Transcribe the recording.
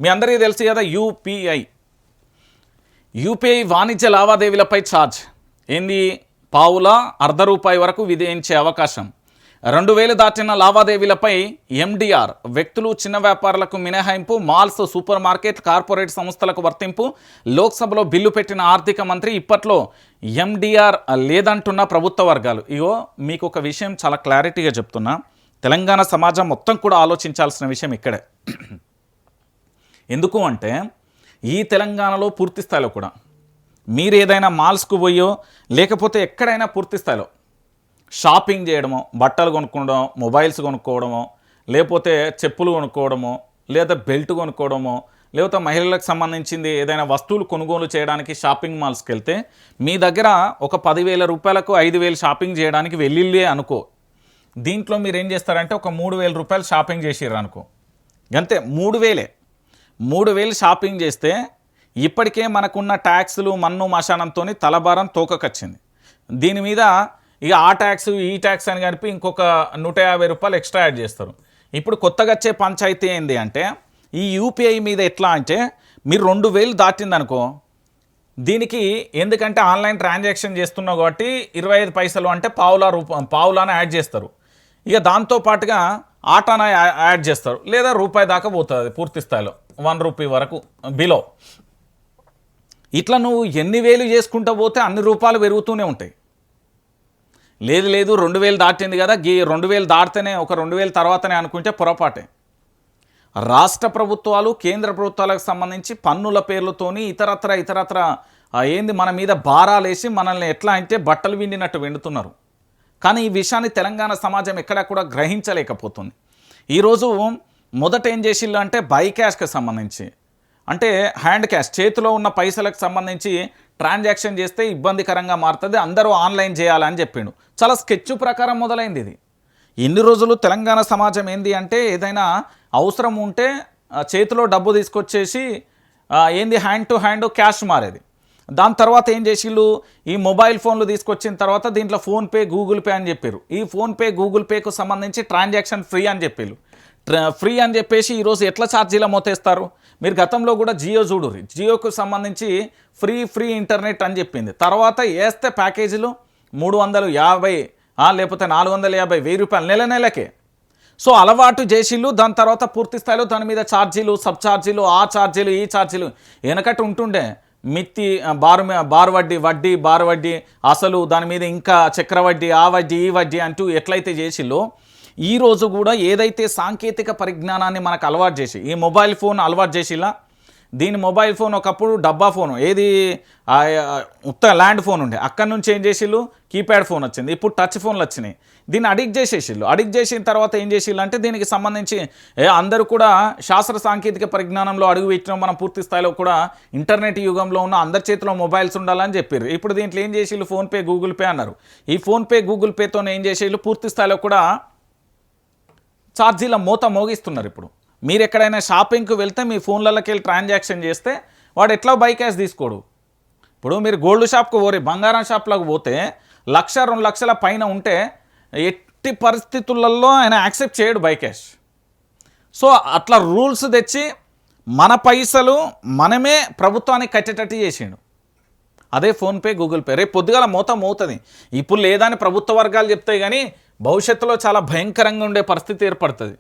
మీ అందరికీ తెలుసు కదా యూపీఐ వాణిజ్య లావాదేవీలపై ఛార్జ్ ఏంది పావుల ₹1 వరకు విధించే అవకాశం. 2000 దాటిన లావాదేవీలపై ఎండిఆర్ వ్యక్తులు చిన్న వ్యాపారులకు మినహాయింపు, మాల్స్ సూపర్ మార్కెట్ కార్పొరేట్ సంస్థలకు వర్తింపు. లోక్సభలో బిల్లు పెట్టిన ఆర్థిక మంత్రి ఇప్పట్లో ఎండిఆర్ లేదంటున్న ప్రభుత్వ వర్గాలు. ఇగో మీకు ఒక విషయం చాలా క్లారిటీగా చెప్తున్నా, తెలంగాణ సమాజం మొత్తం కూడా ఆలోచించాల్సిన విషయం ఇక్కడే. ఎందుకు అంటే ఈ తెలంగాణలో పూర్తి స్థాయిలో కూడా మీరు ఏదైనా మాల్స్కు పోయో లేకపోతే ఎక్కడైనా పూర్తి స్థాయిలో షాపింగ్ చేయడమో, బట్టలు కొనుక్కోవడమో, మొబైల్స్ కొనుక్కోవడమో, లేకపోతే చెప్పులు కొనుక్కోవడమో, లేదా బెల్ట్ కొనుక్కోవడమో, లేకపోతే మహిళలకు సంబంధించింది ఏదైనా వస్తువులు కొనుగోలు చేయడానికి షాపింగ్ మాల్స్కి వెళ్తే మీ దగ్గర ఒక ₹10,000 5,000 షాపింగ్ చేయడానికి వెళ్ళిళ్ళే అనుకో. దీంట్లో మీరు ఏం చేస్తారంటే ఒక ₹3,000 షాపింగ్ చేసిర్రు అనుకో, అంతే 3,000 షాపింగ్ చేస్తే ఇప్పటికే మనకున్న ట్యాక్సులు మన్ను మశానంతో తలభారం తోకకొచ్చింది. దీని మీద ఇక ఆ ట్యాక్స్ ఈ ట్యాక్స్ అని కలిపి ఇంకొక ₹150 ఎక్స్ట్రా యాడ్ చేస్తారు. ఇప్పుడు కొత్తగా వచ్చే పంచాయతీ ఏంది అంటే ఈ యూపీఐ మీద ఎట్లా అంటే మీరు 2,000 దాటిందనుకో, దీనికి ఎందుకంటే ఆన్లైన్ ట్రాన్సాక్షన్ చేస్తున్నావు కాబట్టి 25 పైసలు అంటే పావులాన యాడ్ చేస్తారు. ఇక దాంతోపాటుగా ఆటాన యాడ్ చేస్తారు, లేదా ₹1 దాకా పోతుంది పూర్తి స్థాయిలో, ₹1 వరకు బిలో. ఇట్లా నువ్వు ఎన్ని వేలు చేసుకుంటూ పోతే అన్ని రూపాయలు పెరుగుతూనే ఉంటాయి. లేదు 2,000 దాటింది కదా, 2,000 దాటితేనే ఒక 2,000 తర్వాతనే అనుకుంటే పొరపాటే. రాష్ట్ర ప్రభుత్వాలు కేంద్ర ప్రభుత్వాలకు సంబంధించి పన్నుల పేర్లతోని ఇతరత్ర ఏంది మన మీద భారాలేసి మనల్ని ఎట్లా అంటే బట్టలు విండినట్టు వెండుతున్నారు. కానీ ఈ విషయాన్ని తెలంగాణ సమాజం ఎక్కడా కూడా గ్రహించలేకపోతుంది. ఈరోజు మొదట ఏం చేసిళ్ళు అంటే బై క్యాష్కి సంబంధించి, అంటే హ్యాండ్ క్యాష్ చేతిలో ఉన్న పైసలకు సంబంధించి ట్రాన్సాక్షన్ చేస్తే ఇబ్బందికరంగా మారుతుంది, అందరూ ఆన్లైన్ చేయాలని చెప్పిండు. చాలా స్కెచ్ ప్రకారం మొదలైంది ఇది. ఎన్ని రోజులు తెలంగాణ సమాజం ఏంది అంటే ఏదైనా అవసరం ఉంటే చేతిలో డబ్బు తీసుకొచ్చేసి ఏంది హ్యాండ్ టు హ్యాండ్ క్యాష్ మారేది. దాని తర్వాత ఏం చేసిళ్ళు, ఈ మొబైల్ ఫోన్లు తీసుకొచ్చిన తర్వాత దీంట్లో ఫోన్పే గూగుల్ పే అని చెప్పారు. ఈ ఫోన్పే గూగుల్ పేకు సంబంధించి ట్రాన్సాక్షన్ ఫ్రీ అని చెప్పారు. ఫ్రీ అని చెప్పేసి ఈరోజు ఎట్లా ఛార్జీల మోతేస్తారు. మీరు గతంలో కూడా జియో చూడుర్రి, జియోకు సంబంధించి ఫ్రీ ఇంటర్నెట్ అని చెప్పింది. తర్వాత వేస్తే ప్యాకేజీలు 350 లేకపోతే 450 ₹1,000 నెలకే. సో అలవాటు చేసిళ్ళు. దాని తర్వాత పూర్తి స్థాయిలో దాని మీద ఛార్జీలు, సబ్ ఛార్జీలు, ఆ ఛార్జీలు ఈ ఛార్జీలు వెనకట్టు ఉంటుండే. మిత్తి బారు వడ్డీ బారు వడ్డీ, అసలు దాని మీద ఇంకా చక్రవడ్డీ, ఆ వడ్డీ ఈ వడ్డీ అంటూ ఎట్లయితే చేసిల్లో, ఈరోజు కూడా ఏదైతే సాంకేతిక పరిజ్ఞానాన్ని మనకు అలవాటు చేసి ఈ మొబైల్ ఫోన్ అలవాటు చేసిలా, దీని మొబైల్ ఫోన్ ఒకప్పుడు డబ్బా ఫోను, ఏది ల్యాండ్ ఫోన్ ఉండే, అక్కడి నుంచి ఏం చేసిళ్ళు కీప్యాడ్ ఫోన్ వచ్చింది, ఇప్పుడు టచ్ ఫోన్లు వచ్చినాయి. దీన్ని అడిక్ట్ చేసేసిళ్ళు. అడిక్ట్ చేసిన తర్వాత ఏం చేసిళ్ళు అంటే దీనికి సంబంధించి అందరూ కూడా శాస్త్ర సాంకేతిక పరిజ్ఞానంలో అడుగు పెట్టినాం, మనం పూర్తి స్థాయిలో కూడా ఇంటర్నెట్ యుగంలో ఉన్న అందరి చేతిలో మొబైల్స్ ఉండాలని చెప్పారు. ఇప్పుడు దీంట్లో ఏం చేసిళ్ళు ఫోన్పే గూగుల్ పే అన్నారు. ఈ ఫోన్పే గూగుల్ పేతో ఏం చేసేళ్ళు పూర్తి స్థాయిలో కూడా ఛార్జీల మోత మోగిస్తున్నారు. ఇప్పుడు మీరు ఎక్కడైనా షాపింగ్కి వెళ్తే మీ ఫోన్లలోకి వెళ్ళి ట్రాన్సాక్షన్ చేస్తే వాడు ఎట్లా బై క్యాష్ తీసుకోడు. ఇప్పుడు మీరు గోల్డ్ షాప్కి పోరి, బంగారం షాప్లోకి పోతే 1,00,000 2,00,000 పైన ఉంటే ఎట్టి పరిస్థితులలో ఆయన యాక్సెప్ట్ చేయడు బై క్యాష్. సో అట్లా రూల్స్ తెచ్చి మన పైసలు మనమే ప్రభుత్వానికి కట్టేటట్టు చేసిండు. అదే ఫోన్పే గూగుల్ పే. రేపు పొద్దుగాల మోతుంది. ఇప్పుడు లేదని ప్రభుత్వ వర్గాలు చెప్తాయి, కానీ భవిష్యత్తులో చాలా భయంకరంగా ఉండే పరిస్థితి ఏర్పడుతుంది.